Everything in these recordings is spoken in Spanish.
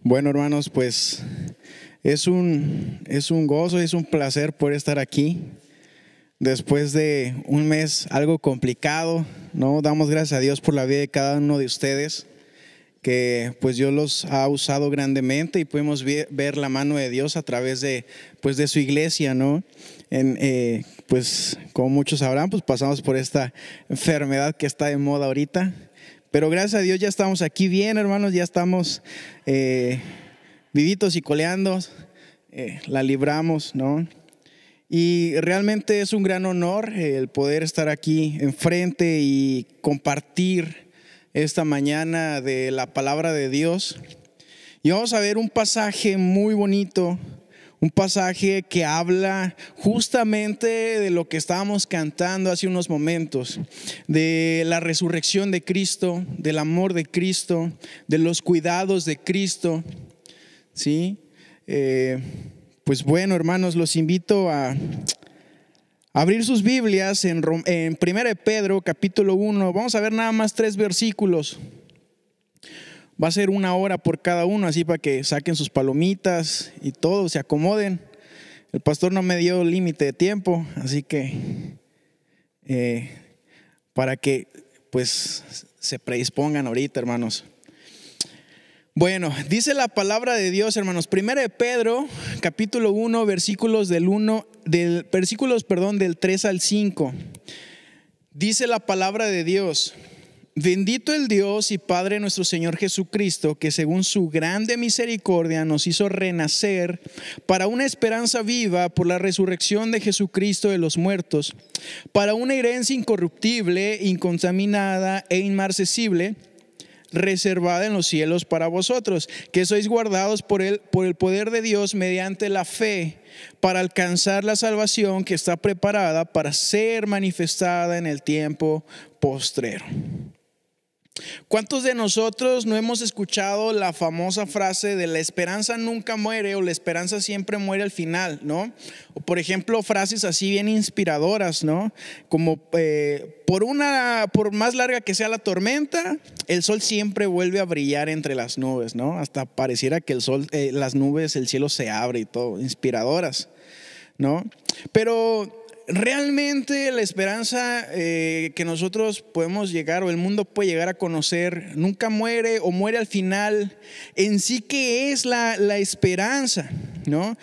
Bueno, hermanos, pues es un gozo, es un placer poder estar aquí después de un mes algo complicado, ¿no? Damos gracias a Dios por la vida de cada uno de ustedes, que pues Dios los ha usado grandemente y podemos ver la mano de Dios a través de su iglesia, ¿no? Pues como muchos sabrán, pues pasamos por esta enfermedad que está de moda ahorita. Pero gracias a Dios ya estamos aquí bien, hermanos, ya estamos vivitos y coleando, la libramos, ¿no? Y realmente es un gran honor el poder estar aquí enfrente y compartir esta mañana de la palabra de Dios. Y vamos a ver un pasaje muy bonito, un pasaje que habla justamente de lo que estábamos cantando hace unos momentos, de la resurrección de Cristo, del amor de Cristo, de los cuidados de Cristo, ¿sí? Pues bueno, hermanos, los invito a abrir sus Biblias en 1 Pedro capítulo 1. Vamos a ver nada más 3 versículos. Va a ser 1 hora por cada uno, así para que saquen sus palomitas y todo, se acomoden. El pastor no me dio límite de tiempo, así que para que pues se predispongan ahorita, hermanos. Bueno, dice la palabra de Dios, hermanos. 1 Pedro capítulo 1, versículos del 3 al 5. Dice la palabra de Dios: Bendito el Dios y Padre nuestro Señor Jesucristo, que según su grande misericordia nos hizo renacer para una esperanza viva por la resurrección de Jesucristo de los muertos, para una herencia incorruptible, incontaminada e inmarcesible, reservada en los cielos para vosotros, que sois guardados por el poder de Dios mediante la fe, para alcanzar la salvación que está preparada para ser manifestada en el tiempo postrero. ¿Cuántos de nosotros no hemos escuchado la famosa frase de la esperanza nunca muere o la esperanza siempre muere al final, ¿no? O por ejemplo, frases así bien inspiradoras, ¿no? Como por más larga que sea la tormenta, el sol siempre vuelve a brillar entre las nubes, ¿no? Hasta pareciera que el sol, las nubes, el cielo se abre y todo, inspiradoras, ¿no? Pero realmente la esperanza que nosotros podemos llegar o el mundo puede llegar a conocer nunca muere o muere al final. En sí, ¿qué es la esperanza? ¿No?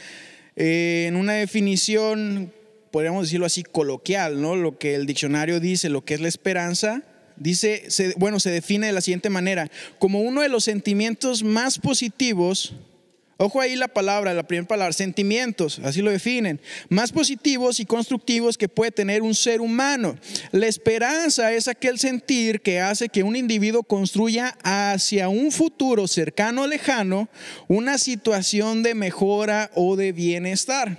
En una definición, podríamos decirlo así, coloquial, ¿no? Lo que el diccionario dice, lo que es la esperanza, se define de la siguiente manera: como uno de los sentimientos más positivos. Ojo ahí la primera palabra, sentimientos, así lo definen, más positivos y constructivos que puede tener un ser humano. La esperanza es aquel sentir que hace que un individuo construya hacia un futuro cercano o lejano una situación de mejora o de bienestar.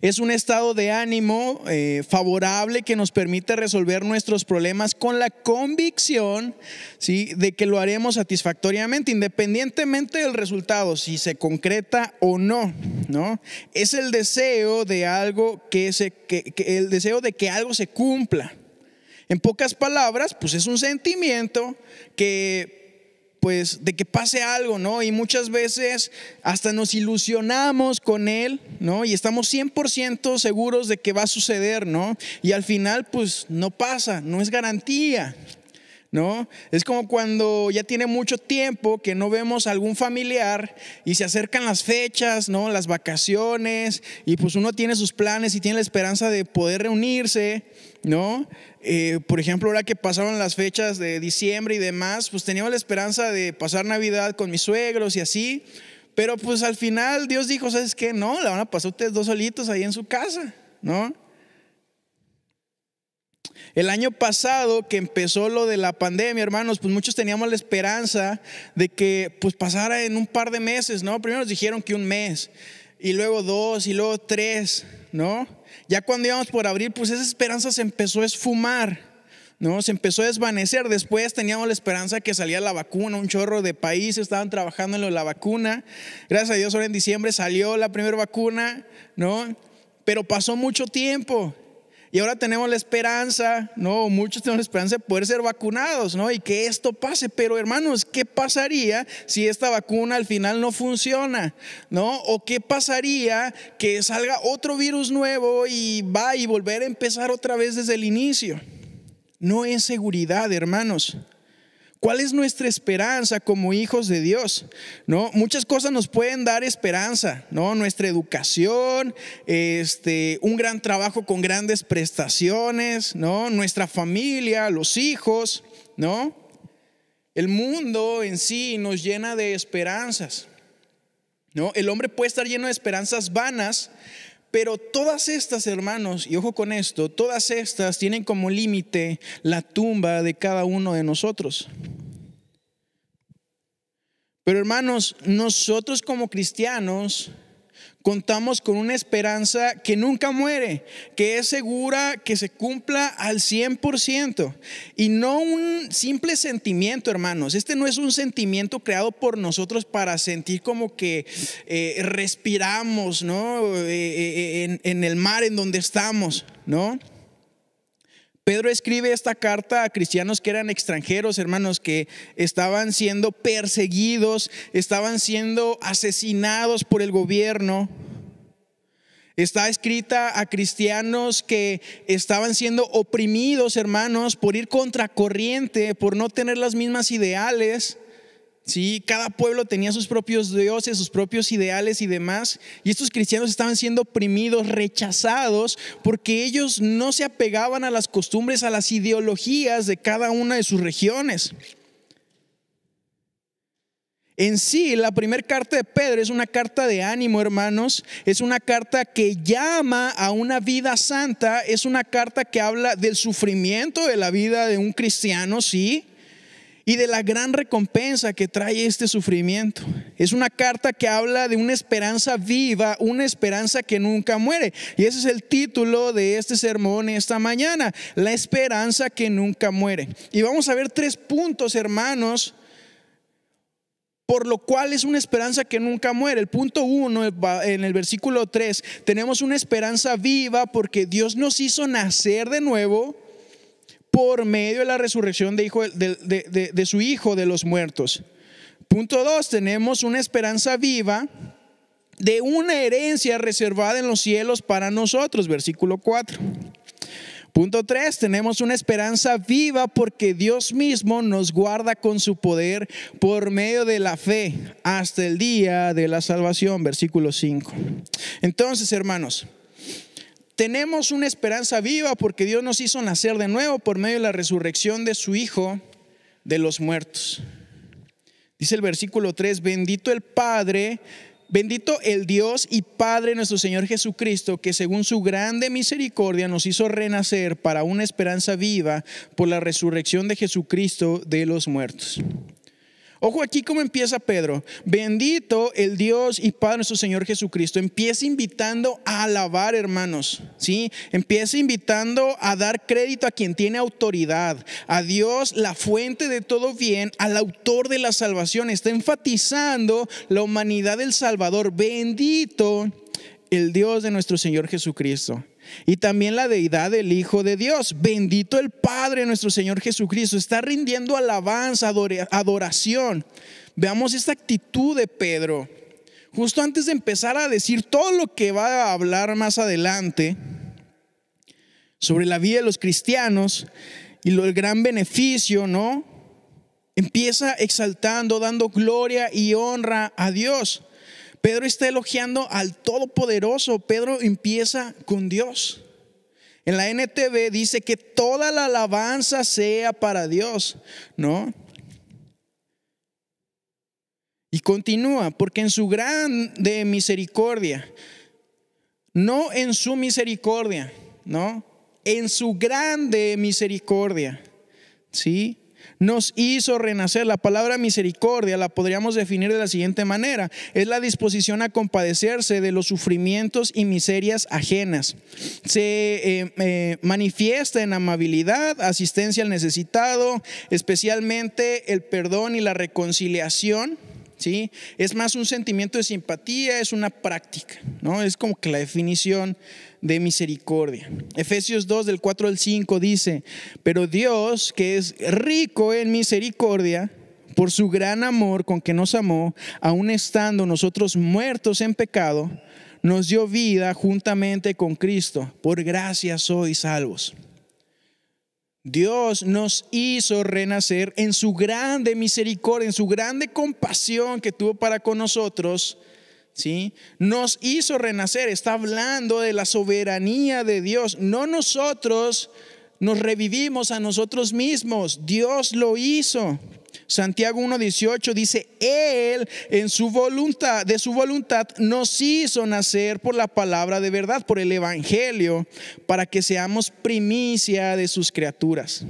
Es un estado de ánimo favorable que nos permite resolver nuestros problemas con la convicción, ¿sí?, de que lo haremos satisfactoriamente, independientemente del resultado, si se concreta o no, ¿no? Es el deseo de algo el deseo de que algo se cumpla. En pocas palabras, pues es un sentimiento de que pase algo, ¿no? Y muchas veces hasta nos ilusionamos con él, ¿no? Y estamos 100% seguros de que va a suceder, ¿no? Y al final pues no pasa, no es garantía, ¿no? Es como cuando ya tiene mucho tiempo que no vemos a algún familiar y se acercan las fechas, ¿no? Las vacaciones, y pues uno tiene sus planes y tiene la esperanza de poder reunirse, ¿no? Por ejemplo, ahora que pasaron las fechas de diciembre y demás, pues teníamos la esperanza de pasar Navidad con mis suegros y así, pero pues al final Dios dijo: ¿sabes qué? No, la van a pasar ustedes 2 solitos ahí en su casa, ¿no? El año pasado que empezó lo de la pandemia, hermanos, pues muchos teníamos la esperanza de que pues pasara en un par de meses, ¿no? Primero nos dijeron que 1 mes, y luego 2, y luego 3, ¿no? Ya cuando íbamos por abrir, pues esa esperanza se empezó a esfumar, ¿no? Se empezó a desvanecer. Después teníamos la esperanza que salía la vacuna. Un chorro de países estaban trabajando en lo de la vacuna. Gracias a Dios, ahora en diciembre salió la primera vacuna, ¿no? Pero pasó mucho tiempo. Y ahora tenemos la esperanza, ¿no? Muchos tenemos la esperanza de poder ser vacunados, ¿no? Y que esto pase. Pero hermanos, ¿qué pasaría si esta vacuna al final no funciona, ¿no? ¿O qué pasaría que salga otro virus nuevo y va y volver a empezar otra vez desde el inicio? No es seguridad, hermanos. ¿Cuál es nuestra esperanza como hijos de Dios? ¿No? Muchas cosas nos pueden dar esperanza, ¿no? Nuestra educación, un gran trabajo con grandes prestaciones, ¿no? Nuestra familia, los hijos, ¿no? El mundo en sí nos llena de esperanzas, ¿no? El hombre puede estar lleno de esperanzas vanas, pero todas estas, hermanos, y ojo con esto, todas estas tienen como límite la tumba de cada uno de nosotros. Pero hermanos, nosotros como cristianos contamos con una esperanza que nunca muere, que es segura, que se cumpla al 100%. Y no un simple sentimiento, hermanos. Este no es un sentimiento creado por nosotros para sentir como que respiramos, ¿no? En el mar en donde estamos, ¿no? Pedro escribe esta carta a cristianos que eran extranjeros, hermanos, que estaban siendo perseguidos, estaban siendo asesinados por el gobierno. Está escrita a cristianos que estaban siendo oprimidos, hermanos, por ir contracorriente, por no tener las mismas ideales. Sí, cada pueblo tenía sus propios dioses, sus propios ideales y demás. Y estos cristianos estaban siendo oprimidos, rechazados, porque ellos no se apegaban a las costumbres, a las ideologías de cada una de sus regiones. En sí, la primera carta de Pedro es una carta de ánimo, hermanos. Es una carta que llama a una vida santa. Es una carta que habla del sufrimiento de la vida de un cristiano, sí, y de la gran recompensa que trae este sufrimiento. Es una carta que habla de una esperanza viva, una esperanza que nunca muere. Y ese es el título de este sermón esta mañana: la esperanza que nunca muere. Y vamos a ver 3 puntos, hermanos, por lo cual es una esperanza que nunca muere. El punto 1, en el versículo 3, tenemos una esperanza viva porque Dios nos hizo nacer de nuevo por medio de la resurrección de su Hijo de los muertos. Punto 2, tenemos una esperanza viva de una herencia reservada en los cielos para nosotros, versículo 4. Punto 3, tenemos una esperanza viva porque Dios mismo nos guarda con su poder por medio de la fe hasta el día de la salvación, versículo 5. Entonces, hermanos, tenemos una esperanza viva porque Dios nos hizo nacer de nuevo por medio de la resurrección de su Hijo de los muertos. Dice el versículo 3, bendito el Dios y Padre nuestro Señor Jesucristo, que según su grande misericordia nos hizo renacer para una esperanza viva por la resurrección de Jesucristo de los muertos. Ojo aquí cómo empieza Pedro. Bendito el Dios y Padre nuestro Señor Jesucristo. Empieza invitando a alabar, hermanos, ¿sí? Empieza invitando a dar crédito a quien tiene autoridad, a Dios, la fuente de todo bien, al autor de la salvación. Está enfatizando la humanidad del Salvador. Bendito el Dios de nuestro Señor Jesucristo. Y también la deidad del Hijo de Dios. Bendito el Padre nuestro Señor Jesucristo. Está rindiendo alabanza, adoración. Veamos esta actitud de Pedro. Justo antes de empezar a decir todo lo que va a hablar más adelante sobre la vida de los cristianos y el gran beneficio, ¿no? Empieza exaltando, dando gloria y honra a Dios. Pedro está elogiando al Todopoderoso. Pedro empieza con Dios. En la NTV dice que toda la alabanza sea para Dios, ¿no? Y continúa, porque en su grande misericordia, no en su misericordia, ¿no? En su grande misericordia, ¿sí? Nos hizo renacer. La palabra misericordia la podríamos definir de la siguiente manera: es la disposición a compadecerse de los sufrimientos y miserias ajenas. Se manifiesta en amabilidad, asistencia al necesitado, especialmente el perdón y la reconciliación, ¿sí? Es más un sentimiento de simpatía, es una práctica, ¿no? Es como que la definición de misericordia. Efesios 2 del 4 al 5 dice: pero Dios, que es rico en misericordia, por su gran amor con que nos amó, aun estando nosotros muertos en pecado, nos dio vida juntamente con Cristo. Por gracia sois salvos. Dios nos hizo renacer en su grande misericordia, en su grande compasión que tuvo para con nosotros, ¿sí? Nos hizo renacer. Está hablando de la soberanía de Dios. No nosotros nos revivimos a nosotros mismos. Dios lo hizo. Santiago 1:18 dice: Él en su voluntad, de su voluntad nos hizo nacer por la palabra de verdad, por el evangelio, para que seamos primicia de sus criaturas.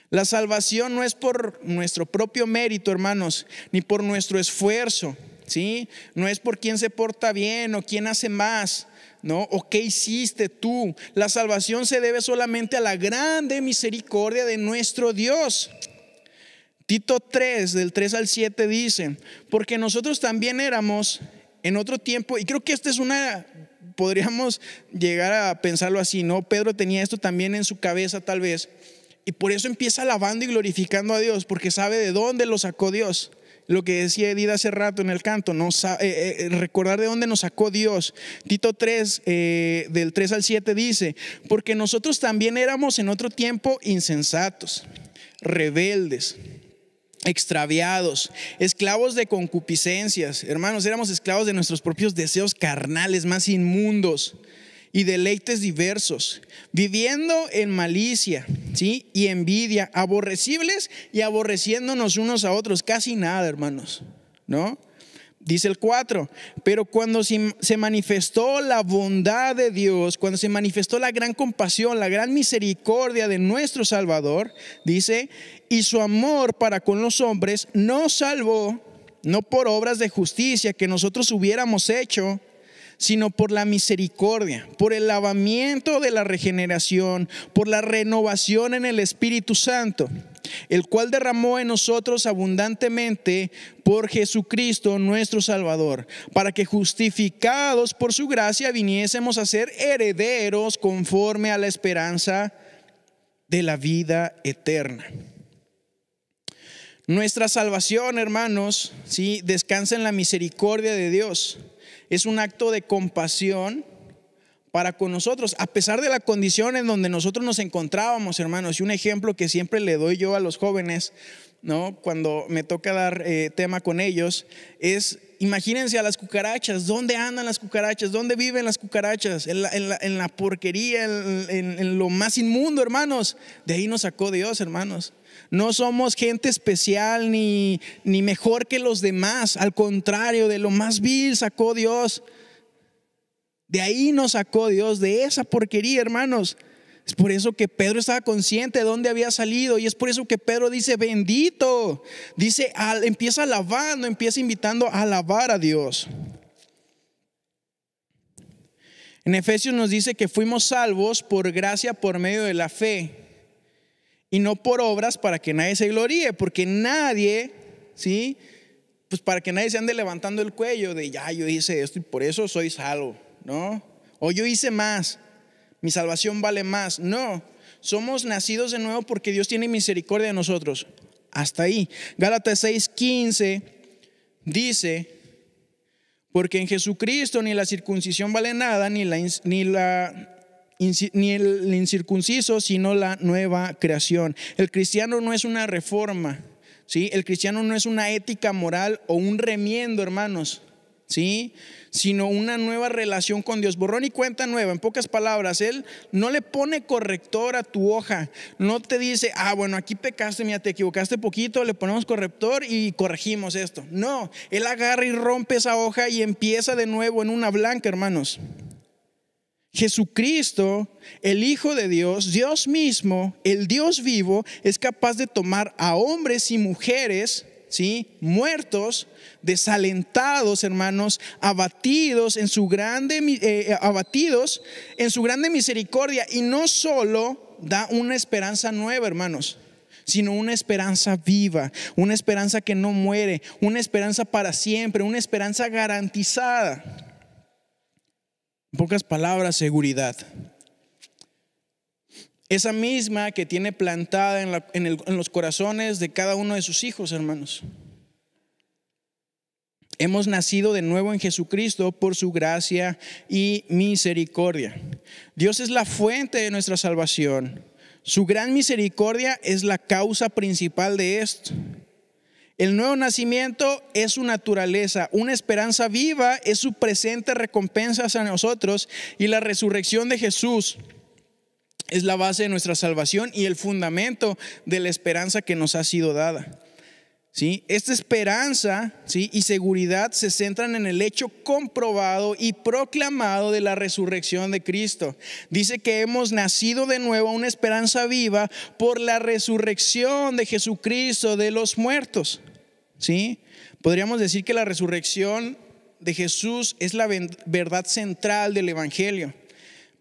La salvación no es por nuestro propio mérito, hermanos, ni por nuestro esfuerzo, ¿sí? No es por quién se porta bien o quién hace más, ¿no? O qué hiciste tú. La salvación se debe solamente a la grande misericordia de nuestro Dios. Tito 3, del 3 al 7 dice: porque nosotros también éramos en otro tiempo, y creo que esta es podríamos llegar a pensarlo así, ¿no? Pedro tenía esto también en su cabeza tal vez, y por eso empieza alabando y glorificando a Dios, porque sabe de dónde lo sacó Dios. Lo que decía Edith hace rato en el canto, recordar de dónde nos sacó Dios. Tito 3, del 3 al 7 dice: porque nosotros también éramos en otro tiempo insensatos, rebeldes, extraviados, esclavos de concupiscencias. Hermanos, éramos esclavos de nuestros propios deseos carnales más inmundos y deleites diversos, viviendo en malicia, ¿sí? Y envidia, aborrecibles y aborreciéndonos unos a otros. Casi nada, hermanos, ¿no? Dice el 4: pero cuando se manifestó la bondad de Dios, cuando se manifestó la gran compasión, la gran misericordia de nuestro Salvador, dice, y su amor para con los hombres, nos salvó, no por obras de justicia que nosotros hubiéramos hecho, sino por la misericordia, por el lavamiento de la regeneración, por la renovación en el Espíritu Santo, el cual derramó en nosotros abundantemente por Jesucristo nuestro Salvador, para que justificados por su gracia viniésemos a ser herederos conforme a la esperanza de la vida eterna. Nuestra salvación, hermanos, ¿sí?, descansa en la misericordia de Dios. Es un acto de compasión para con nosotros, a pesar de la condición en donde nosotros nos encontrábamos, hermanos. Y un ejemplo que siempre le doy yo a los jóvenes, ¿no?, cuando me toca dar tema con ellos, es: imagínense a las cucarachas. ¿Dónde andan las cucarachas? ¿Dónde viven las cucarachas? En la porquería, en lo más inmundo, hermanos. De ahí nos sacó Dios, hermanos. No somos gente especial ni mejor que los demás. Al contrario, de lo más vil sacó Dios. De ahí nos sacó Dios, de esa porquería, hermanos. Es por eso que Pedro estaba consciente de dónde había salido, y es por eso que Pedro dice: bendito. Dice, empieza alabando, empieza invitando a alabar a Dios. En Efesios nos dice que fuimos salvos por gracia por medio de la fe, y no por obras, para que nadie se gloríe, porque nadie, ¿sí?, pues para que nadie se ande levantando el cuello de: ya, yo hice esto y por eso soy salvo, ¿no? O yo hice más, mi salvación vale más. No, somos nacidos de nuevo porque Dios tiene misericordia de nosotros. Hasta ahí. Gálatas 6:15 dice: porque en Jesucristo ni la circuncisión vale nada, ni el incircunciso, sino la nueva creación. El cristiano no es una reforma, ¿sí? El cristiano no es una ética moral o un remiendo, hermanos, ¿sí?, sino una nueva relación con Dios, borrón y cuenta nueva. En pocas palabras, Él no le pone corrector a tu hoja. No te dice: bueno, aquí pecaste, mira, te equivocaste poquito, le ponemos corrector y corregimos esto. No, Él agarra y rompe esa hoja y empieza de nuevo en una blanca, hermanos. Jesucristo, el Hijo de Dios, Dios mismo, el Dios vivo, es capaz de tomar a hombres y mujeres, ¿sí?, muertos, desalentados, hermanos, abatidos en su grande misericordia, y no solo da una esperanza nueva, hermanos, sino una esperanza viva, una esperanza que no muere, una esperanza para siempre, una esperanza garantizada. En pocas palabras, seguridad. Esa misma que tiene plantada en los corazones de cada uno de sus hijos, hermanos. Hemos nacido de nuevo en Jesucristo por su gracia y misericordia. Dios es la fuente de nuestra salvación. Su gran misericordia es la causa principal de esto. El nuevo nacimiento es su naturaleza, una esperanza viva es su presente recompensa hacia nosotros, y la resurrección de Jesús es la base de nuestra salvación y el fundamento de la esperanza que nos ha sido dada. ¿Sí? Esta esperanza, ¿sí?, y seguridad se centran en el hecho comprobado y proclamado de la resurrección de Cristo. Dice que hemos nacido de nuevo a una esperanza viva por la resurrección de Jesucristo de los muertos. ¿Sí? Podríamos decir que la resurrección de Jesús es la verdad central del Evangelio.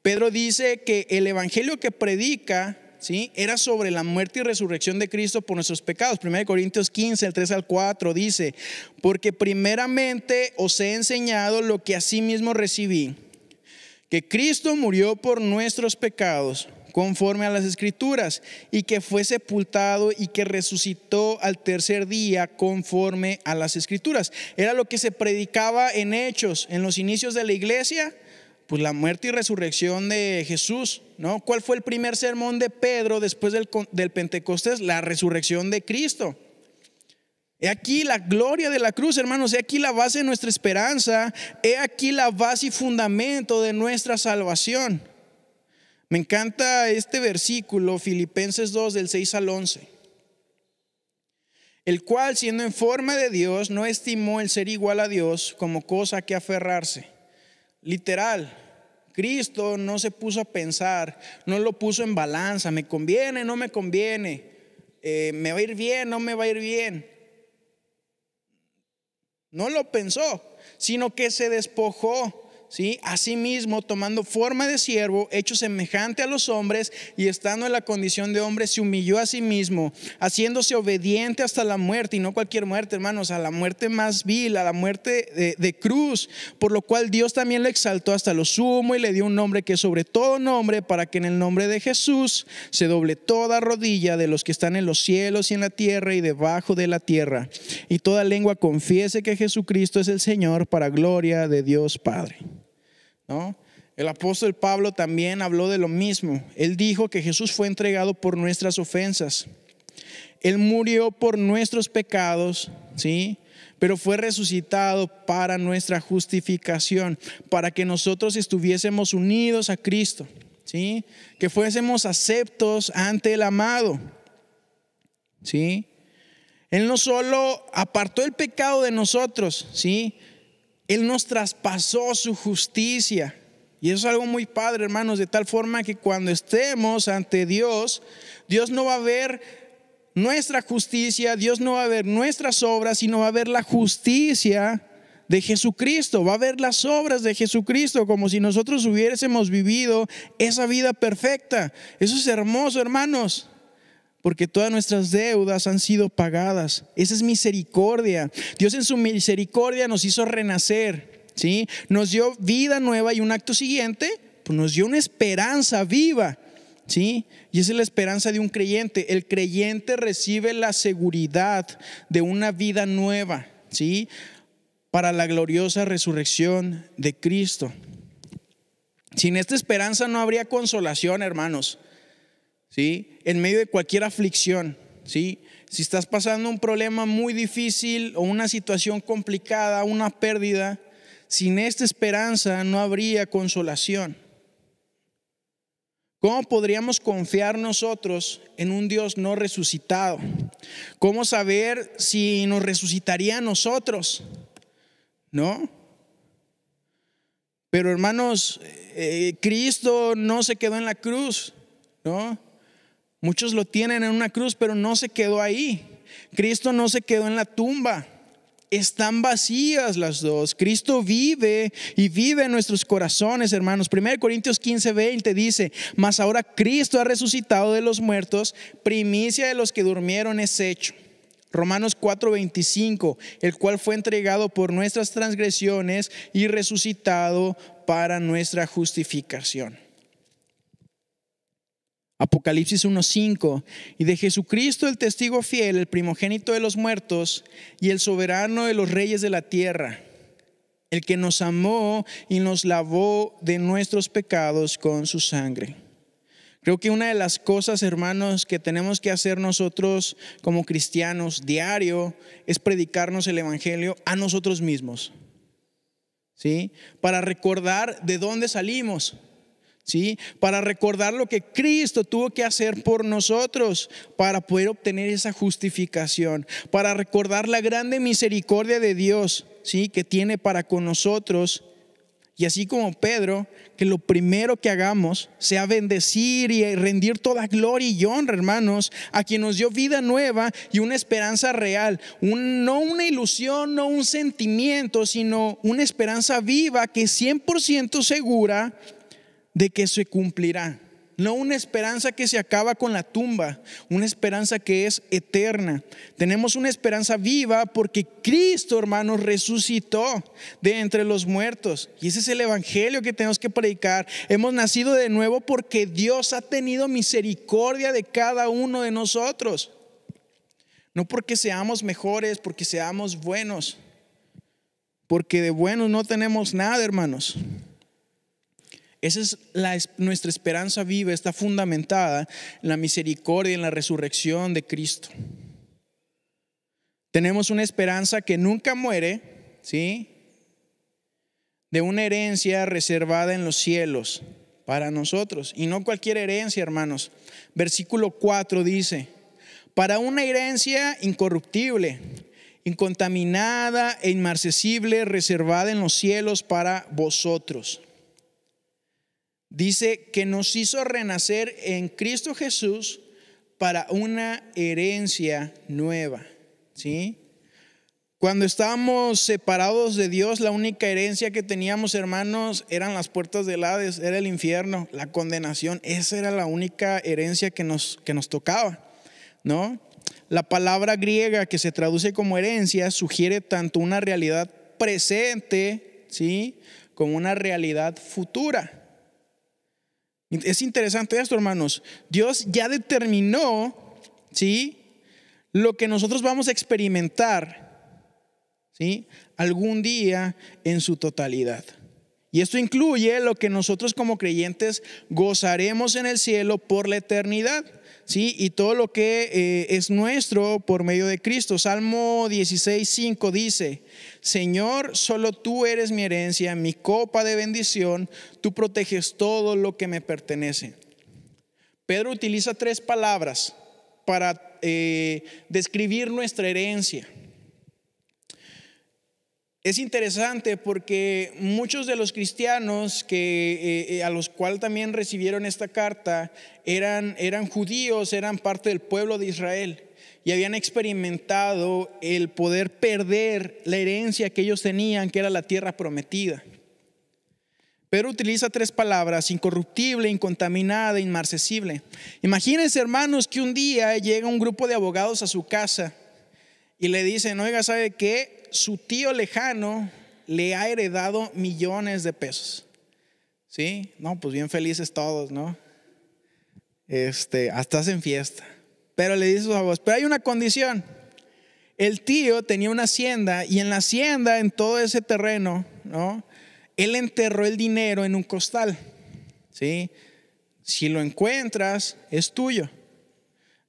Pedro dice que el Evangelio que predica, ¿sí?, era sobre la muerte y resurrección de Cristo por nuestros pecados. 1 Corintios 15, el 3 al 4 dice: porque primeramente os he enseñado lo que asimismo recibí, que Cristo murió por nuestros pecados conforme a las Escrituras, y que fue sepultado y que resucitó al tercer día conforme a las Escrituras. Era lo que se predicaba en Hechos, en los inicios de la iglesia. Pues la muerte y resurrección de Jesús, ¿no? ¿Cuál fue el primer sermón de Pedro después del Pentecostés? La resurrección de Cristo. He aquí la gloria de la cruz, hermanos. He aquí la base de nuestra esperanza. He aquí la base y fundamento de nuestra salvación. Me encanta este versículo, Filipenses 2, del 6 al 11. El cual, siendo en forma de Dios, no estimó el ser igual a Dios como cosa a que aferrarse. Literal, Cristo no se puso a pensar, no lo puso en balanza, me conviene, no me conviene, me va a ir bien, no me va a ir bien. No lo pensó, sino que se despojó, ¿sí?, a sí mismo, tomando forma de siervo, hecho semejante a los hombres, y estando en la condición de hombre, se humilló a sí mismo, haciéndose obediente hasta la muerte, y no cualquier muerte, hermanos, a la muerte más vil, a la muerte de cruz, por lo cual Dios también le exaltó hasta lo sumo y le dio un nombre que es sobre todo nombre, para que en el nombre de Jesús se doble toda rodilla de los que están en los cielos y en la tierra y debajo de la tierra, y toda lengua confiese que Jesucristo es el Señor, para gloria de Dios Padre. ¿No? El apóstol Pablo también habló de lo mismo. Él dijo que Jesús fue entregado por nuestras ofensas. Él murió por nuestros pecados, ¿sí?, pero fue resucitado para nuestra justificación, para que nosotros estuviésemos unidos a Cristo, ¿sí?, que fuésemos aceptos ante el amado, ¿sí? Él no solo apartó el pecado de nosotros, ¿sí?, Él nos traspasó su justicia. Y eso es algo muy padre, hermanos, de tal forma que cuando estemos ante Dios, Dios no va a ver nuestra justicia, Dios no va a ver nuestras obras, sino va a ver la justicia de Jesucristo, va a ver las obras de Jesucristo, como si nosotros hubiésemos vivido esa vida perfecta. Eso es hermoso, hermanos, porque todas nuestras deudas han sido pagadas. Esa es misericordia. Dios en su misericordia nos hizo renacer, ¿sí? Nos dio vida nueva, y un acto siguiente, pues nos dio una esperanza viva, ¿sí? Y esa es la esperanza de un creyente. El creyente recibe la seguridad de una vida nueva, ¿sí?, para la gloriosa resurrección de Cristo. Sin esta esperanza no habría consolación, hermanos, ¿sí?, en medio de cualquier aflicción, ¿sí? Si estás pasando un problema muy difícil o una situación complicada, una pérdida, sin esta esperanza no habría consolación. ¿Cómo podríamos confiar nosotros en un Dios no resucitado? ¿Cómo saber si nos resucitaría a nosotros? ¿No? Pero, hermanos, Cristo no se quedó en la cruz, ¿no? Muchos lo tienen en una cruz, pero no se quedó ahí. Cristo no se quedó en la tumba. Están vacías las dos. Cristo vive y vive en nuestros corazones, hermanos. 1 Corintios 15, 20 dice: mas ahora Cristo ha resucitado de los muertos, primicia de los que durmieron es hecho. Romanos 4:25, el cual fue entregado por nuestras transgresiones y resucitado para nuestra justificación. Apocalipsis 1:5, y de Jesucristo el testigo fiel, el primogénito de los muertos y el soberano de los reyes de la tierra, el que nos amó y nos lavó de nuestros pecados con su sangre. Creo que una de las cosas, hermanos, que tenemos que hacer nosotros como cristianos diario es predicarnos el evangelio a nosotros mismos, ¿sí? Para recordar de dónde salimos, ¿sí? Para recordar lo que Cristo tuvo que hacer por nosotros para poder obtener esa justificación, para recordar la grande misericordia de Dios, ¿sí? Que tiene para con nosotros. Y así como Pedro, que lo primero que hagamos sea bendecir y rendir toda gloria y honra, hermanos, a quien nos dio vida nueva y una esperanza real. No una ilusión, no un sentimiento, sino una esperanza viva que es 100% segura de que se cumplirá. No una esperanza que se acaba con la tumba, una esperanza que es eterna. Tenemos una esperanza viva porque Cristo, hermanos, resucitó de entre los muertos. Y ese es el evangelio que tenemos que predicar. Hemos nacido de nuevo porque Dios ha tenido misericordia de cada uno de nosotros. No porque seamos mejores, porque seamos buenos. Porque de buenos no tenemos nada, hermanos. Esa es nuestra esperanza viva, está fundamentada en la misericordia y en la resurrección de Cristo. Tenemos una esperanza que nunca muere, ¿sí? De una herencia reservada en los cielos para nosotros. Y no cualquier herencia, hermanos. Versículo 4 dice: para una herencia incorruptible, incontaminada e inmarcesible, reservada en los cielos para vosotros. Dice que nos hizo renacer en Cristo Jesús para una herencia nueva, ¿sí? Cuando estábamos separados de Dios, la única herencia que teníamos, hermanos, eran las puertas del Hades, era el infierno, la condenación. Esa era la única herencia que nos tocaba, ¿no? La palabra griega que se traduce como herencia sugiere tanto una realidad presente, ¿sí?, como una realidad futura. Es interesante esto, hermanos. Dios ya determinó, ¿sí?, lo que nosotros vamos a experimentar, ¿sí?, algún día en su totalidad. Y esto incluye lo que nosotros como creyentes gozaremos en el cielo por la eternidad, ¿sí?, y todo lo que es nuestro por medio de Cristo. Salmo 16:5 dice: Señor, solo tú eres mi herencia, mi copa de bendición, tú proteges todo lo que me pertenece. Pedro utiliza 3 palabras para describir nuestra herencia. Es interesante porque muchos de los cristianos a los cuales también recibieron esta carta eran judíos, eran parte del pueblo de Israel y habían experimentado el poder perder la herencia que ellos tenían, que era la tierra prometida. Pedro utiliza 3 palabras: incorruptible, incontaminada, inmarcesible. Imagínense, hermanos, que un día llega un grupo de abogados a su casa y le dicen: oiga, ¿sabe qué? Su tío lejano le ha heredado millones de pesos. ¿Sí? No, pues bien felices todos, ¿no? Hasta hacen fiesta. Pero le dice a sus abogados: pero hay una condición. El tío tenía una hacienda y en la hacienda, en todo ese terreno, ¿no?, él enterró el dinero en un costal, ¿sí? Si lo encuentras, es tuyo.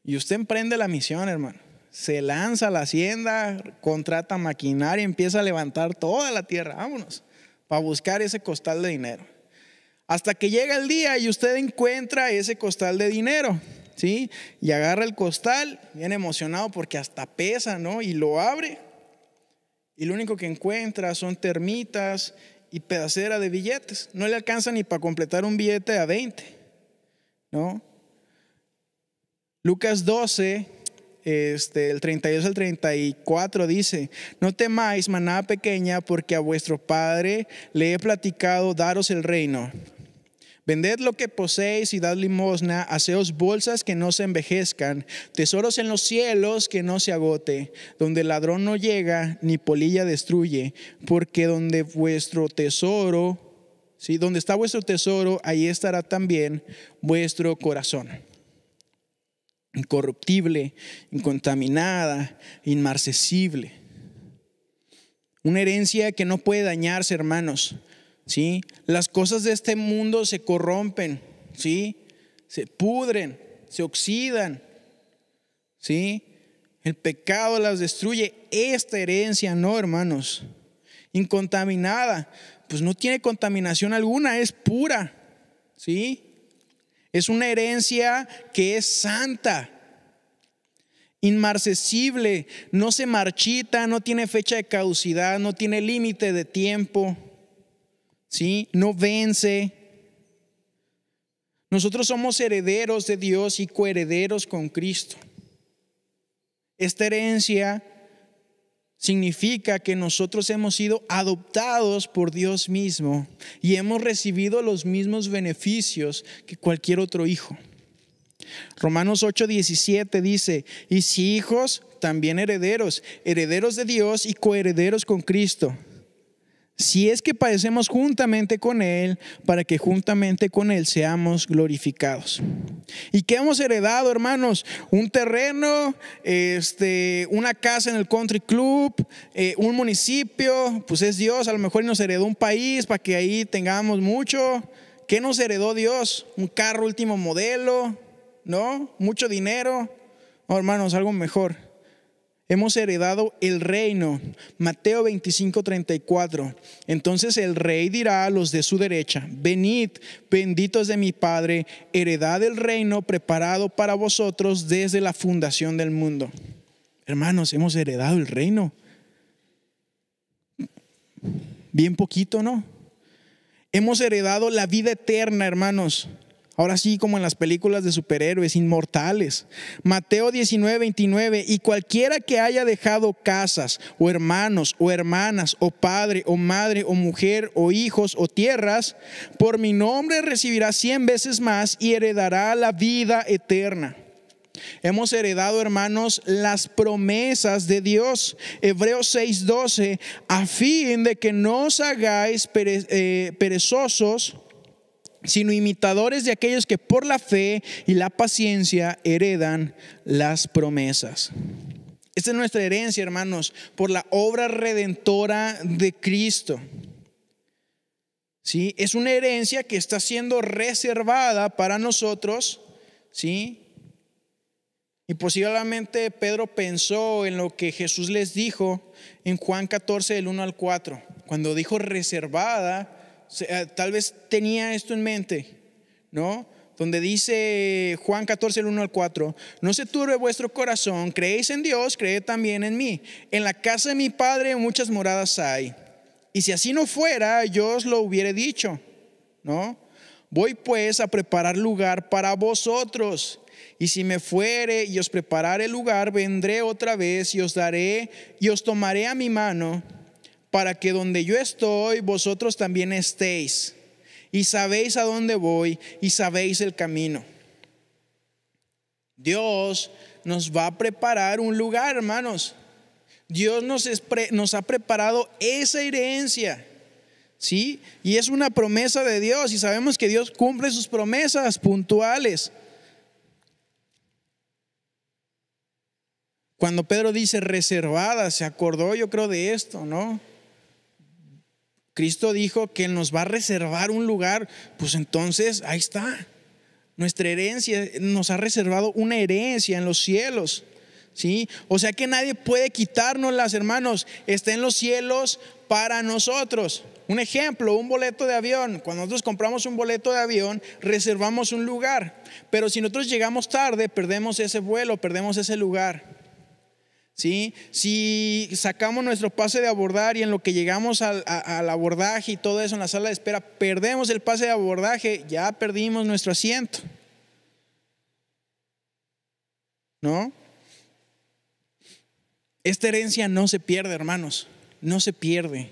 Y usted emprende la misión, hermano. Se lanza a la hacienda, contrata maquinaria, empieza a levantar toda la tierra, vámonos, para buscar ese costal de dinero. Hasta que llega el día y usted encuentra ese costal de dinero, ¿sí? Y agarra el costal, bien emocionado porque hasta pesa, ¿no? Y lo abre. Y lo único que encuentra son termitas y pedacera de billetes. No le alcanza ni para completar un billete a 20, ¿no? Lucas 12, el 32 al 34 dice: no temáis, manada pequeña, porque a vuestro Padre le he platicado daros el reino. Vended lo que poseéis y dad limosna, haceos bolsas que no se envejezcan, tesoros en los cielos que no se agote, donde el ladrón no llega ni polilla destruye, porque donde vuestro tesoro, ¿sí? Donde está vuestro tesoro, ahí estará también vuestro corazón. Incorruptible, incontaminada, inmarcesible. Una herencia que no puede dañarse, hermanos. ¿Sí? Las cosas de este mundo se corrompen, ¿sí? Se pudren, se oxidan, ¿sí? El pecado las destruye. Esta herencia no, hermanos. Incontaminada, pues no tiene contaminación alguna, es pura, ¿sí? Es una herencia que es santa. Inmarcesible, no se marchita, no tiene fecha de caducidad, no tiene límite de tiempo, ¿sí? No vence. Nosotros somos herederos de Dios y coherederos con Cristo. Esta herencia significa que nosotros hemos sido adoptados por Dios mismo y hemos recibido los mismos beneficios que cualquier otro hijo. Romanos 8:17 dice: y si hijos, también herederos, herederos de Dios y coherederos con Cristo, si es que padecemos juntamente con Él, para que juntamente con Él seamos glorificados. ¿Y qué hemos heredado, hermanos? Un terreno, una casa en el country club, un municipio, pues es Dios. A lo mejor nos heredó un país para que ahí tengamos mucho. ¿Qué nos heredó Dios? Un carro último modelo, ¿no? Mucho dinero. No, hermanos, algo mejor. Hemos heredado el reino. Mateo 25:34. Entonces el rey dirá a los de su derecha: venid, benditos de mi Padre, heredad el reino preparado para vosotros desde la fundación del mundo. Hermanos, hemos heredado el reino. Bien poquito, ¿no? Hemos heredado la vida eterna, hermanos. Ahora sí, como en las películas de superhéroes, inmortales. Mateo 19:29. Y cualquiera que haya dejado casas, o hermanos, o hermanas, o padre, o madre, o mujer, o hijos, o tierras, por mi nombre recibirá 100 veces más y heredará la vida eterna. Hemos heredado, hermanos, las promesas de Dios. Hebreos 6:12. A fin de que no os hagáis perezosos, sino imitadores de aquellos que por la fe y la paciencia heredan las promesas. Esta es nuestra herencia, hermanos, por la obra redentora de Cristo. ¿Sí? Es una herencia que está siendo reservada para nosotros, ¿sí? Y posiblemente Pedro pensó en lo que Jesús les dijo en Juan 14, del 1 al 4, cuando dijo reservada. Tal vez tenía esto en mente, ¿no? Donde dice Juan 14, del 1 al 4: no se turbe vuestro corazón, creéis en Dios, creed también en mí. En la casa de mi Padre muchas moradas hay, y si así no fuera, yo os lo hubiera dicho, ¿no? Voy pues a preparar lugar para vosotros, y si me fuere y os preparare el lugar, vendré otra vez y os daré y os tomaré a mi mano, para que donde yo estoy, vosotros también estéis. Y sabéis a dónde voy y sabéis el camino. Dios nos va a preparar un lugar, hermanos. Dios nos ha preparado esa herencia, ¿sí? Y es una promesa de Dios, y sabemos que Dios cumple sus promesas puntuales. Cuando Pedro dice reservada, se acordó, yo creo, de esto, ¿no? Cristo dijo que nos va a reservar un lugar. Pues entonces ahí está. Nuestra herencia, nos ha reservado una herencia en los cielos, ¿sí? O sea que nadie puede quitárnoslas, hermanos. Está en los cielos para nosotros. Un ejemplo, un boleto de avión. Cuando nosotros compramos un boleto de avión, reservamos un lugar. Pero si nosotros llegamos tarde, perdemos ese vuelo, perdemos ese lugar. ¿Sí? Si sacamos nuestro pase de abordar y en lo que llegamos al abordaje y todo eso en la sala de espera, perdemos el pase de abordaje, ya perdimos nuestro asiento, ¿no? Esta herencia no se pierde, hermanos, no se pierde.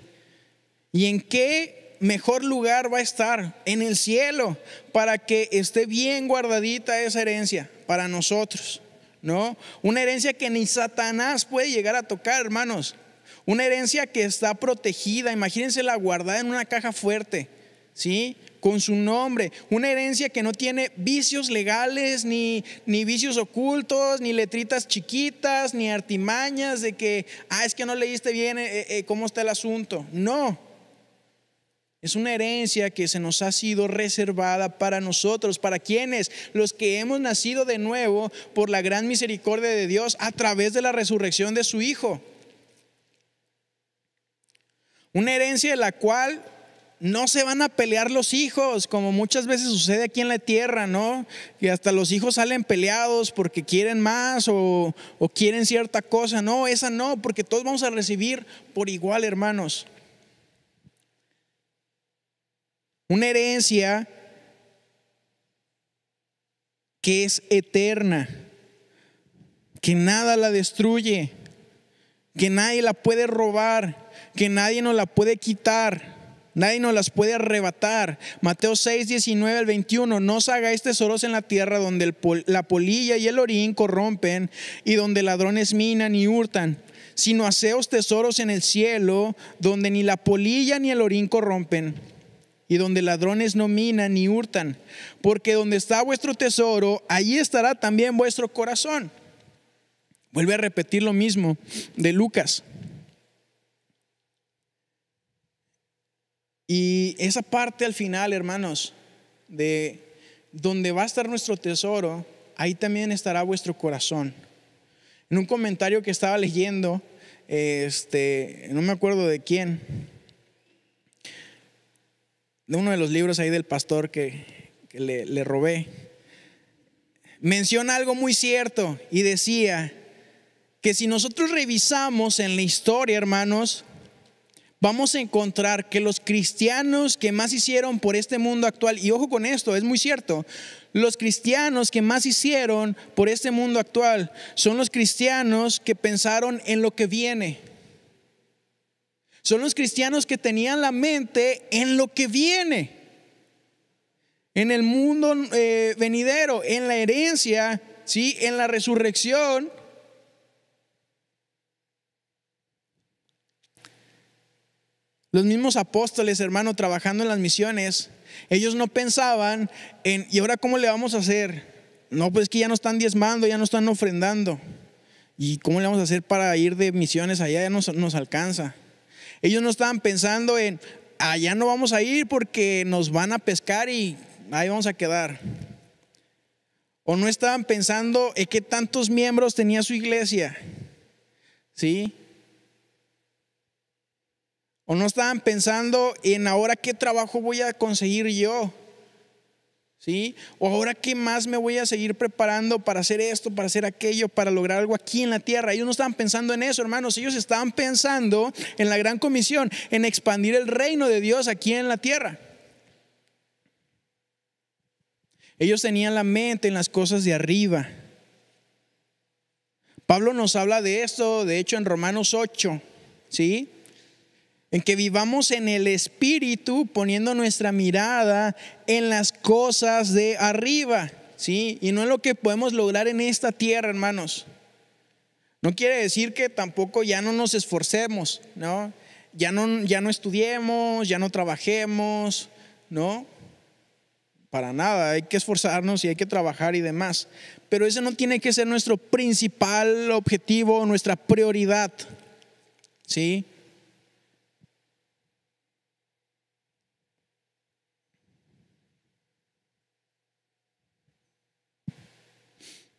¿Y en qué mejor lugar va a estar en el cielo para que esté bien guardadita esa herencia para nosotros, ¿no? Una herencia que ni Satanás puede llegar a tocar, hermanos. Una herencia que está protegida, imagínense la guardada en una caja fuerte, ¿sí? Con su nombre. Una herencia que no tiene vicios legales, ni vicios ocultos, ni letritas chiquitas, ni artimañas de que, es que no leíste bien cómo está el asunto. No. Es una herencia que se nos ha sido reservada para nosotros. ¿Para quiénes? Los que hemos nacido de nuevo por la gran misericordia de Dios a través de la resurrección de su Hijo. Una herencia de la cual no se van a pelear los hijos, como muchas veces sucede aquí en la tierra, ¿no? Que hasta los hijos salen peleados porque quieren más o quieren cierta cosa. No, esa no, porque todos vamos a recibir por igual, hermanos. Una herencia que es eterna, que nada la destruye, que nadie la puede robar, que nadie nos la puede quitar, nadie nos las puede arrebatar. Mateo 6, 19 al 21. No os hagáis tesoros en la tierra donde la polilla y el orín corrompen y donde ladrones minan y hurtan, sino haceos tesoros en el cielo donde ni la polilla ni el orín corrompen y donde ladrones no minan ni hurtan, porque donde está vuestro tesoro, allí estará también vuestro corazón. Vuelve a repetir lo mismo de Lucas. Y esa parte al final, hermanos, de donde va a estar nuestro tesoro, ahí también estará vuestro corazón. En un comentario que estaba leyendo, no me acuerdo de quién, de uno de los libros ahí del pastor que le robé, menciona algo muy cierto y decía que si nosotros revisamos en la historia, hermanos, vamos a encontrar que los cristianos que más hicieron por este mundo actual, y ojo con esto, es muy cierto, los cristianos que más hicieron por este mundo actual son los cristianos que pensaron en lo que viene. Son los cristianos que tenían la mente en lo que viene, en el mundo venidero, en la herencia, ¿sí? En la resurrección. Los mismos apóstoles, hermano, trabajando en las misiones, ellos no pensaban en, ¿y ahora cómo le vamos a hacer? No, pues que ya no están diezmando, ya no están ofrendando. ¿Y cómo le vamos a hacer para ir de misiones allá? Ya nos alcanza. Ellos no estaban pensando en, allá no vamos a ir porque nos van a pescar y ahí vamos a quedar. O no estaban pensando en qué tantos miembros tenía su iglesia, ¿sí? O no estaban pensando en ahora qué trabajo voy a conseguir yo, ¿sí? O ahora qué más me voy a seguir preparando para hacer esto, para hacer aquello, para lograr algo aquí en la tierra. Ellos no estaban pensando en eso, hermanos. Ellos estaban pensando en la gran comisión, en expandir el reino de Dios aquí en la tierra. Ellos tenían la mente en las cosas de arriba. Pablo nos habla de esto, de hecho en Romanos 8, ¿sí? En que vivamos en el Espíritu, poniendo nuestra mirada en las cosas de arriba, ¿sí? Y no en lo que podemos lograr en esta tierra, hermanos. No quiere decir que tampoco ya no nos esforcemos, ¿no? Ya no estudiemos, ya no trabajemos, ¿no? Para nada, hay que esforzarnos y hay que trabajar y demás. Pero ese no tiene que ser nuestro principal objetivo, nuestra prioridad, ¿sí?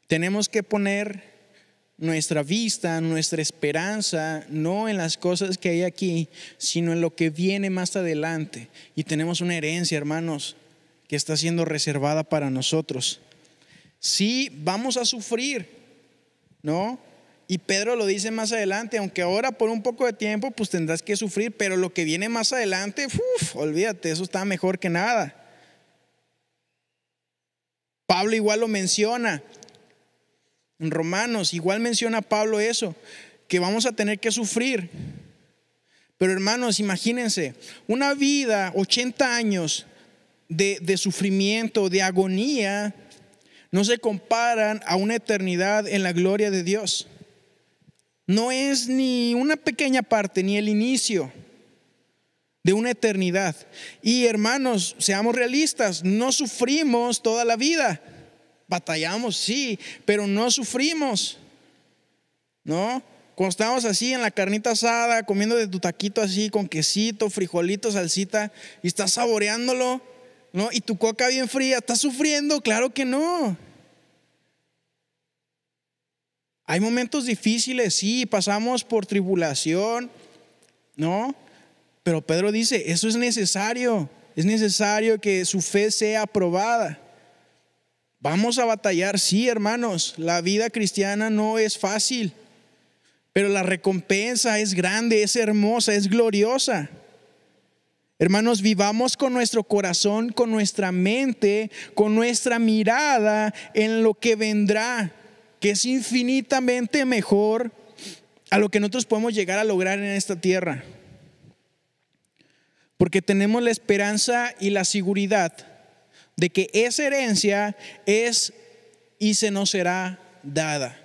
Tenemos que poner nuestra vista, nuestra esperanza, no en las cosas que hay aquí, sino en lo que viene más adelante. Y tenemos una herencia, hermanos, que está siendo reservada para nosotros. Sí, vamos a sufrir, ¿no? Y Pedro lo dice más adelante, aunque ahora por un poco de tiempo pues tendrás que sufrir, pero lo que viene más adelante, olvídate, eso está mejor que nada. Pablo igual lo menciona. En Romanos igual menciona Pablo eso, que vamos a tener que sufrir, Pero hermanos, imagínense, una vida, 80 años de sufrimiento, de agonía, no se comparan a una eternidad en la gloria de Dios. No es ni una pequeña parte, ni el inicio de una eternidad. Y hermanos, seamos realistas, no sufrimos toda la vida. Batallamos, sí, pero no sufrimos, ¿no? Cuando estamos así en la carnita asada, comiendo de tu taquito así con quesito, frijolito, salsita, y estás saboreándolo, ¿no? Y tu coca bien fría, ¿estás sufriendo? Claro que no. Hay momentos difíciles, sí, pasamos por tribulación, ¿no? Pero Pedro dice, eso es necesario que su fe sea aprobada. Vamos a batallar, sí, hermanos, la vida cristiana no es fácil, pero la recompensa es grande, es hermosa, es gloriosa. Hermanos, vivamos con nuestro corazón, con nuestra mente, con nuestra mirada en lo que vendrá, que es infinitamente mejor a lo que nosotros podemos llegar a lograr en esta tierra. Porque tenemos la esperanza y la seguridad de que esa herencia es y se nos será dada.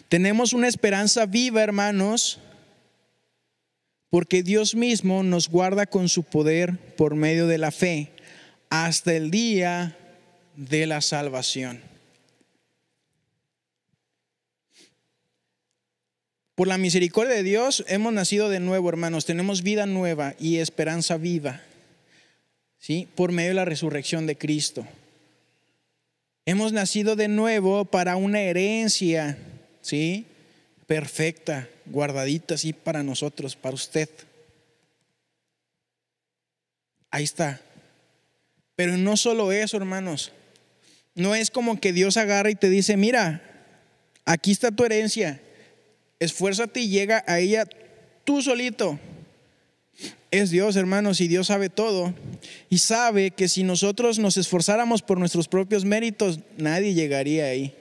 Tenemos una esperanza viva, hermanos, porque Dios mismo nos guarda con su poder por medio de la fe hasta el día de la salvación. Por la misericordia de Dios hemos nacido de nuevo, hermanos. Tenemos vida nueva y esperanza viva, ¿sí? Por medio de la resurrección de Cristo. Hemos nacido de nuevo para una herencia, ¿sí? Perfecta, guardadita así para nosotros, para usted. Ahí está. Pero no solo eso, hermanos. No es como que Dios agarra y te dice, mira, aquí está tu herencia. Esfuérzate y llega a ella tú solito. Es Dios, hermanos, y Dios sabe todo. Y sabe que si nosotros nos esforzáramos por nuestros propios méritos, nadie llegaría ahí.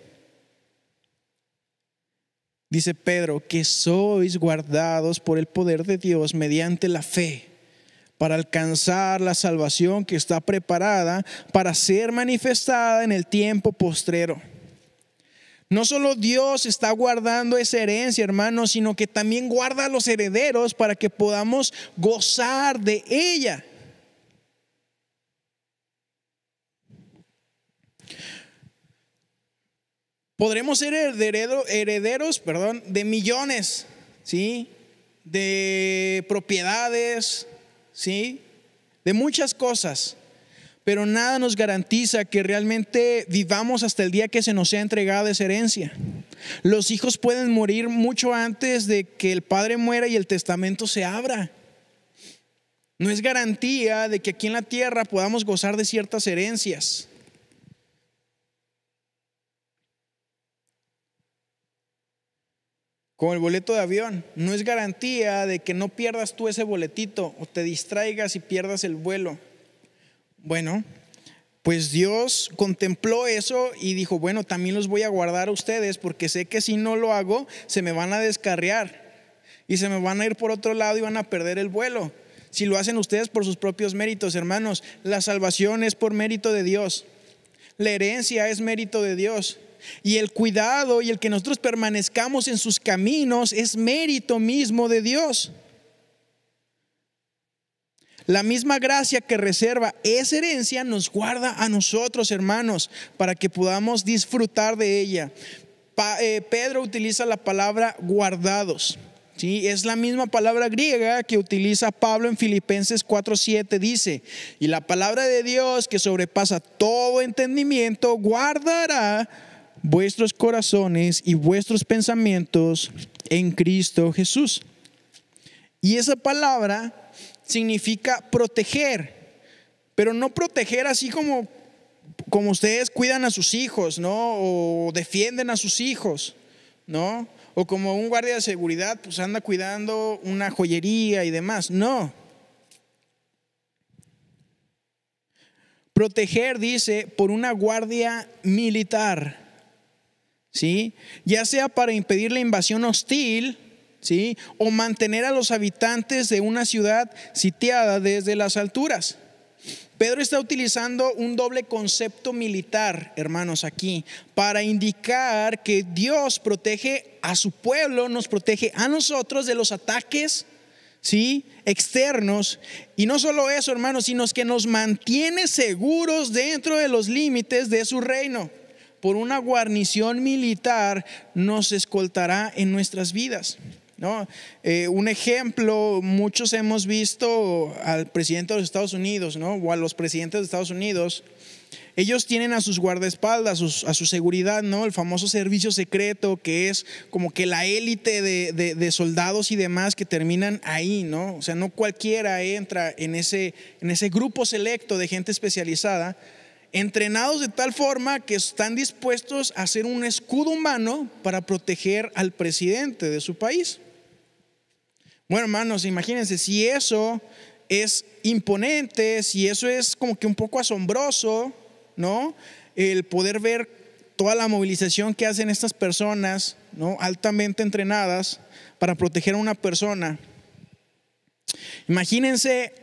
Dice Pedro, que sois guardados por el poder de Dios mediante la fe, para alcanzar la salvación que está preparada para ser manifestada en el tiempo postrero. No solo Dios está guardando esa herencia, hermanos, sino que también guarda a los herederos para que podamos gozar de ella. Podremos ser herederos de millones, ¿sí? De propiedades, ¿sí? De muchas cosas. Pero nada nos garantiza que realmente vivamos hasta el día que se nos sea entregada esa herencia. Los hijos pueden morir mucho antes de que el padre muera y el testamento se abra. No es garantía de que aquí en la tierra podamos gozar de ciertas herencias. Como el boleto de avión, no es garantía de que no pierdas tú ese boletito o te distraigas y pierdas el vuelo. Bueno, pues Dios contempló eso y dijo, bueno, también los voy a guardar a ustedes porque sé que si no lo hago, se me van a descarriar y se me van a ir por otro lado y van a perder el vuelo. Si lo hacen ustedes por sus propios méritos, hermanos, la salvación es por mérito de Dios. La herencia es mérito de Dios. Y el cuidado y el que nosotros permanezcamos en sus caminos es mérito mismo de Dios. La misma gracia que reserva esa herencia nos guarda a nosotros, hermanos, para que podamos disfrutar de ella. Pedro utiliza la palabra guardados, ¿sí? Es la misma palabra griega que utiliza Pablo en Filipenses 4:7. Dice, y la palabra de Dios que sobrepasa todo entendimiento guardará vuestros corazones y vuestros pensamientos en Cristo Jesús. Y esa palabra significa proteger, pero no proteger así como ustedes cuidan a sus hijos, ¿no? O defienden a sus hijos, ¿no? O como un guardia de seguridad pues anda cuidando una joyería y demás. No. Proteger dice por una guardia militar, ¿sí? Ya sea para impedir la invasión hostil, ¿sí? O mantener a los habitantes de una ciudad sitiada desde las alturas. Pedro está utilizando un doble concepto militar, hermanos, aquí, para indicar que Dios protege a su pueblo, nos protege a nosotros de los ataques, ¿sí?, externos. Y no solo eso, hermanos, sino que nos mantiene seguros dentro de los límites de su reino. Por una guarnición militar nos escoltará en nuestras vidas, ¿no? Un ejemplo, muchos hemos visto al presidente de los Estados Unidos, ¿no? O a los presidentes de Estados Unidos. Ellos tienen a sus guardaespaldas, a su seguridad, ¿no? El famoso servicio secreto, que es como que la élite de soldados y demás que terminan ahí, ¿no? O sea, no cualquiera entra en ese grupo selecto de gente especializada, entrenados de tal forma que están dispuestos a hacer un escudo humano para proteger al presidente de su país. Bueno, hermanos, imagínense, si eso es imponente, si eso es como que un poco asombroso, ¿no? El poder ver toda la movilización que hacen estas personas, ¿no?, altamente entrenadas para proteger a una persona. Imagínense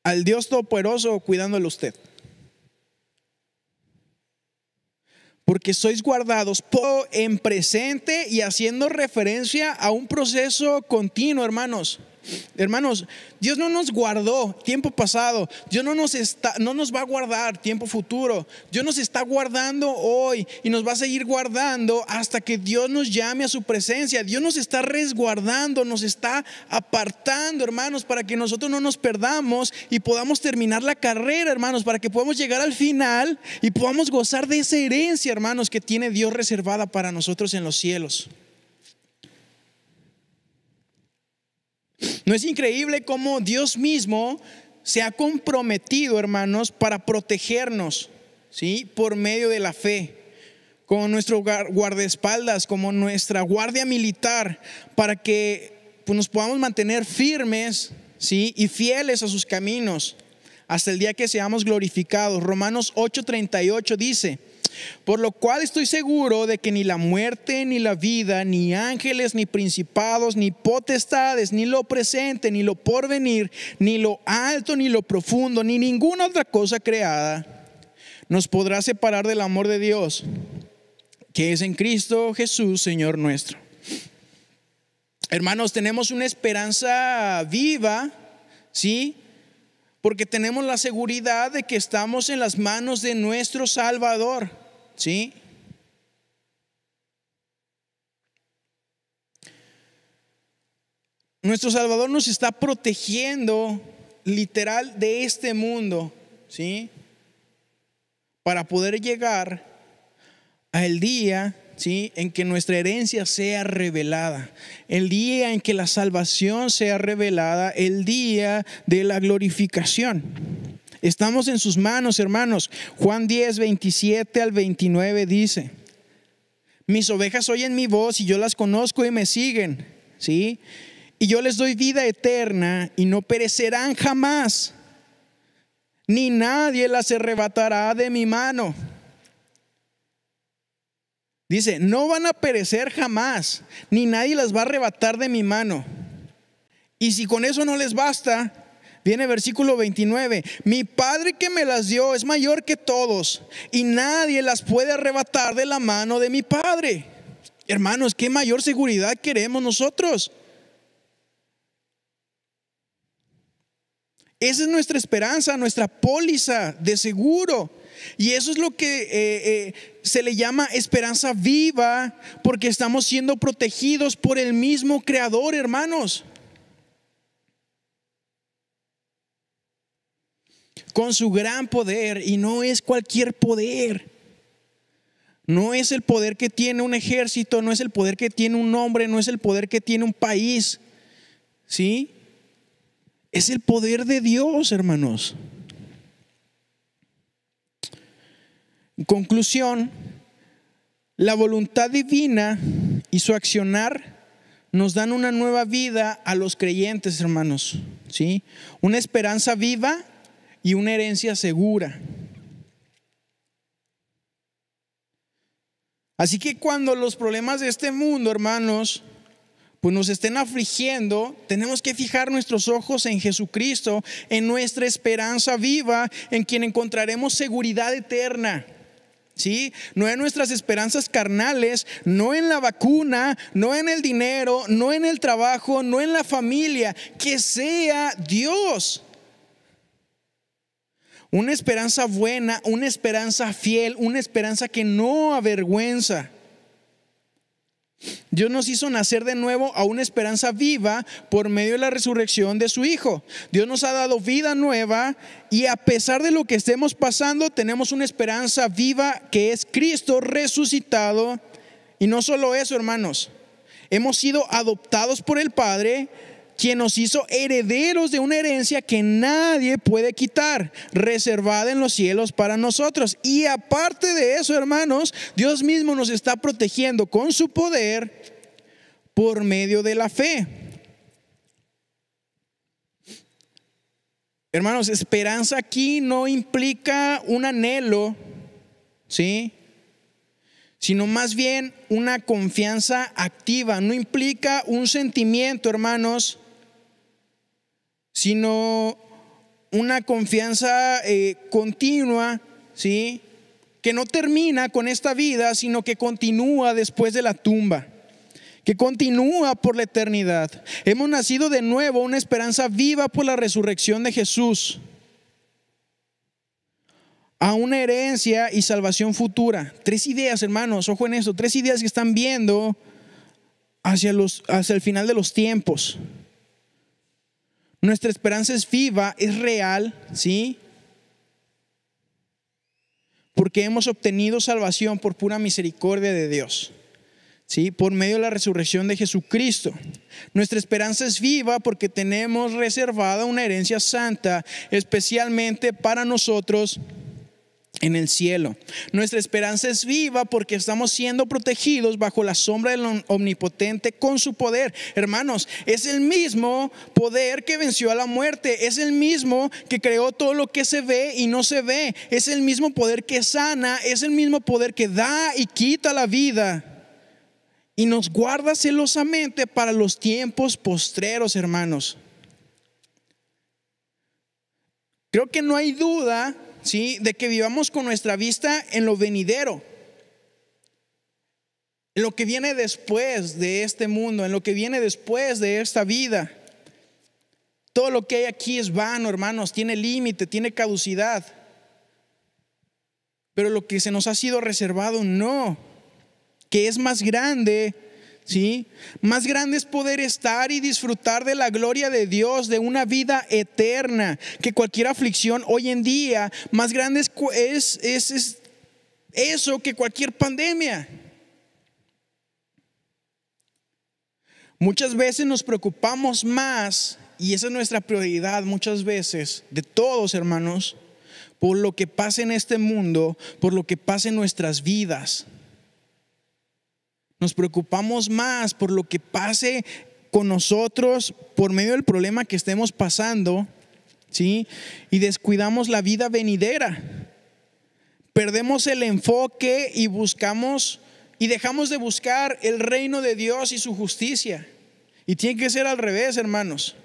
al Dios Todopoderoso cuidándole a usted. Porque sois guardados en presente y haciendo referencia a un proceso continuo, hermanos. Hermanos, Dios no nos guardó tiempo pasado, Dios no nos va a guardar tiempo futuro. Dios nos está guardando hoy y nos va a seguir guardando hasta que Dios nos llame a su presencia. Dios nos está resguardando, nos está apartando, hermanos, para que nosotros no nos perdamos y podamos terminar la carrera, hermanos, para que podamos llegar al final y podamos gozar de esa herencia, hermanos, que tiene Dios reservada para nosotros en los cielos. ¿No es increíble cómo Dios mismo se ha comprometido, hermanos, para protegernos, ¿sí?, por medio de la fe, como nuestro guardaespaldas, como nuestra guardia militar, para que pues, nos podamos mantener firmes, ¿sí?, y fieles a sus caminos hasta el día que seamos glorificados? Romanos 8:38 dice: por lo cual estoy seguro de que ni la muerte, ni la vida, ni ángeles, ni principados, ni potestades, ni lo presente, ni lo porvenir, ni lo alto, ni lo profundo, ni ninguna otra cosa creada nos podrá separar del amor de Dios, que es en Cristo Jesús, Señor nuestro. Hermanos, tenemos una esperanza viva, ¿sí?, porque tenemos la seguridad de que estamos en las manos de nuestro Salvador, ¿sí? Nuestro Salvador nos está protegiendo literal de este mundo, ¿sí?, para poder llegar al día, ¿sí?, en que nuestra herencia sea revelada, el día en que la salvación sea revelada, el día de la glorificación. Estamos en sus manos, hermanos. Juan 10:27-29 dice: mis ovejas oyen mi voz y yo las conozco y me siguen, ¿sí?, y yo les doy vida eterna y no perecerán jamás, ni nadie las arrebatará de mi mano. Dice, no van a perecer jamás, ni nadie las va a arrebatar de mi mano. Y si con eso no les basta, viene versículo 29: mi Padre que me las dio es mayor que todos, y nadie las puede arrebatar de la mano de mi Padre. Hermanos, ¿qué mayor seguridad queremos nosotros? Esa es nuestra esperanza, nuestra póliza de seguro. Y eso es lo que se le llama esperanza viva, porque estamos siendo protegidos por el mismo Creador, hermanos. Con su gran poder, y no es cualquier poder. No es el poder que tiene un ejército, no es el poder que tiene un hombre, no es el poder que tiene un país, ¿sí? Es el poder de Dios, hermanos. En conclusión, la voluntad divina y su accionar nos dan una nueva vida a los creyentes, hermanos, ¿sí? Una esperanza viva y una herencia segura. Así que cuando los problemas de este mundo, hermanos, pues nos estén afligiendo, tenemos que fijar nuestros ojos en Jesucristo, en nuestra esperanza viva, en quien encontraremos seguridad eterna. ¿Sí? No en nuestras esperanzas carnales, no en la vacuna, no en el dinero, no en el trabajo, no en la familia, que sea Dios. Una esperanza buena, una esperanza fiel, una esperanza que no avergüenza. Dios nos hizo nacer de nuevo a una esperanza viva por medio de la resurrección de su Hijo. Dios nos ha dado vida nueva y a pesar de lo que estemos pasando, tenemos una esperanza viva que es Cristo resucitado. Y no solo eso, hermanos, hemos sido adoptados por el Padre, quien nos hizo herederos de una herencia que nadie puede quitar, reservada en los cielos para nosotros. Y aparte de eso, hermanos, Dios mismo nos está protegiendo con su poder por medio de la fe. Hermanos, esperanza aquí no implica un anhelo, ¿sí? Sino más bien una confianza activa. No implica un sentimiento, hermanos, sino una confianza continua, ¿sí? Que no termina con esta vida, sino que continúa después de la tumba, que continúa por la eternidad. Hemos nacido de nuevo, una esperanza viva por la resurrección de Jesús, a una herencia y salvación futura. 3 ideas, hermanos, ojo en esto, 3 ideas que están viendo hacia el final de los tiempos. Nuestra esperanza es viva, es real, ¿sí? Porque hemos obtenido salvación por pura misericordia de Dios, ¿sí? Por medio de la resurrección de Jesucristo. Nuestra esperanza es viva porque tenemos reservada una herencia santa, especialmente para nosotros en el cielo. Nuestra esperanza es viva porque estamos siendo protegidos bajo la sombra del Omnipotente con su poder. Hermanos, es el mismo poder que venció a la muerte, es el mismo que creó todo lo que se ve y no se ve, es el mismo poder que sana, es el mismo poder que da y quita la vida y nos guarda celosamente para los tiempos postreros, hermanos. Creo que no hay duda, ¿sí?, de que vivamos con nuestra vista en lo venidero, en lo que viene después de este mundo, en lo que viene después de esta vida. Todo lo que hay aquí es vano, hermanos, tiene límite, tiene caducidad. Pero lo que se nos ha sido reservado no, que es más grande, ¿sí? Más grande es poder estar y disfrutar de la gloria de Dios, de una vida eterna, que cualquier aflicción hoy en día. Más grande es eso que cualquier pandemia. Muchas veces nos preocupamos más, y esa es nuestra prioridad muchas veces, de todos, hermanos, por lo que pasa en este mundo, por lo que pasa en nuestras vidas. Nos preocupamos más por lo que pase con nosotros por medio del problema que estemos pasando, ¿sí? Y descuidamos la vida venidera. Perdemos el enfoque y dejamos de buscar el reino de Dios y su justicia. Y tiene que ser al revés, hermanos.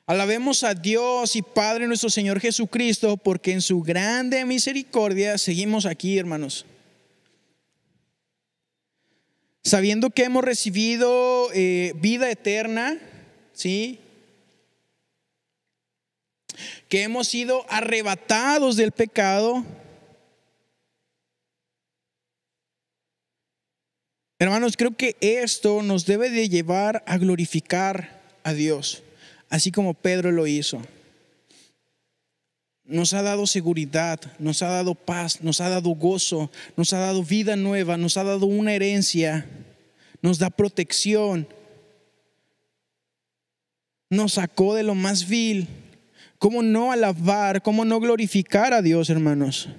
Alabemos a Dios y Padre nuestro Señor Jesucristo, porque en su grande misericordia seguimos aquí, hermanos. Sabiendo que hemos recibido vida eterna, ¿sí? Que hemos sido arrebatados del pecado. Hermanos, creo que esto nos debe de llevar a glorificar a Dios, así como Pedro lo hizo. Nos ha dado seguridad, nos ha dado paz, nos ha dado gozo, nos ha dado vida nueva, nos ha dado una herencia, nos da protección, nos sacó de lo más vil. ¿Cómo no alabar, cómo no glorificar a Dios, hermanos?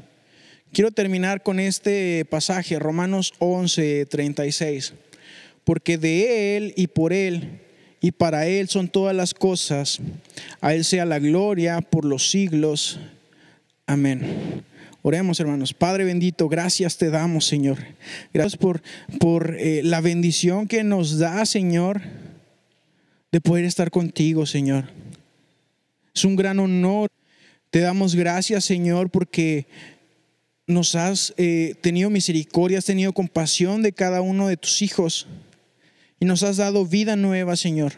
Quiero terminar con este pasaje, Romanos 11:36. Porque de Él y por Él y para Él son todas las cosas. A Él sea la gloria por los siglos. Amén. Oremos, hermanos. Padre bendito, gracias te damos, Señor. Gracias por la bendición que nos da, Señor, de poder estar contigo, Señor. Es un gran honor. Te damos gracias, Señor, porque nos has tenido misericordia, has tenido compasión de cada uno de tus hijos y nos has dado vida nueva, Señor.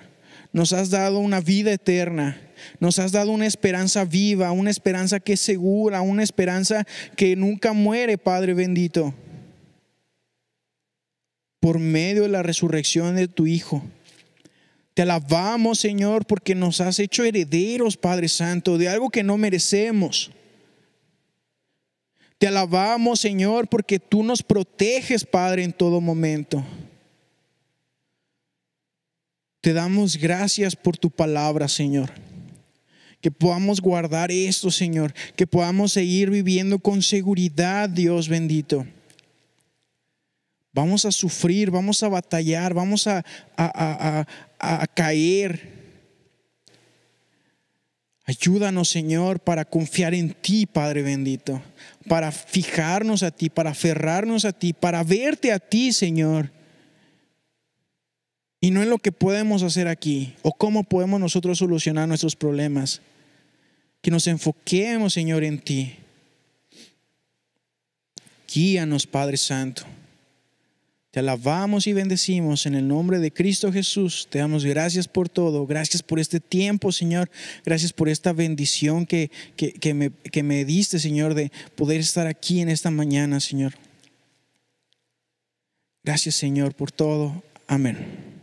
Nos has dado una vida eterna. Nos has dado una esperanza viva, una esperanza que es segura, una esperanza que nunca muere, Padre bendito, por medio de la resurrección de tu Hijo. Te alabamos, Señor, porque nos has hecho herederos, Padre Santo, de algo que no merecemos. Te alabamos, Señor, porque tú nos proteges, Padre, en todo momento. Te damos gracias por tu palabra, Señor. Que podamos guardar esto, Señor. Que podamos seguir viviendo con seguridad, Dios bendito. Vamos a sufrir, vamos a batallar, vamos a caer. Ayúdanos, Señor, para confiar en ti, Padre bendito. Para fijarnos a ti, para aferrarnos a ti, para verte a ti, Señor. Y no en lo que podemos hacer aquí o cómo podemos nosotros solucionar nuestros problemas. Que nos enfoquemos, Señor, en ti. Guíanos, Padre Santo. Te alabamos y bendecimos en el nombre de Cristo Jesús. Te damos gracias por todo. Gracias por este tiempo, Señor. Gracias por esta bendición que me diste, Señor, de poder estar aquí en esta mañana, Señor. Gracias, Señor, por todo. Amén.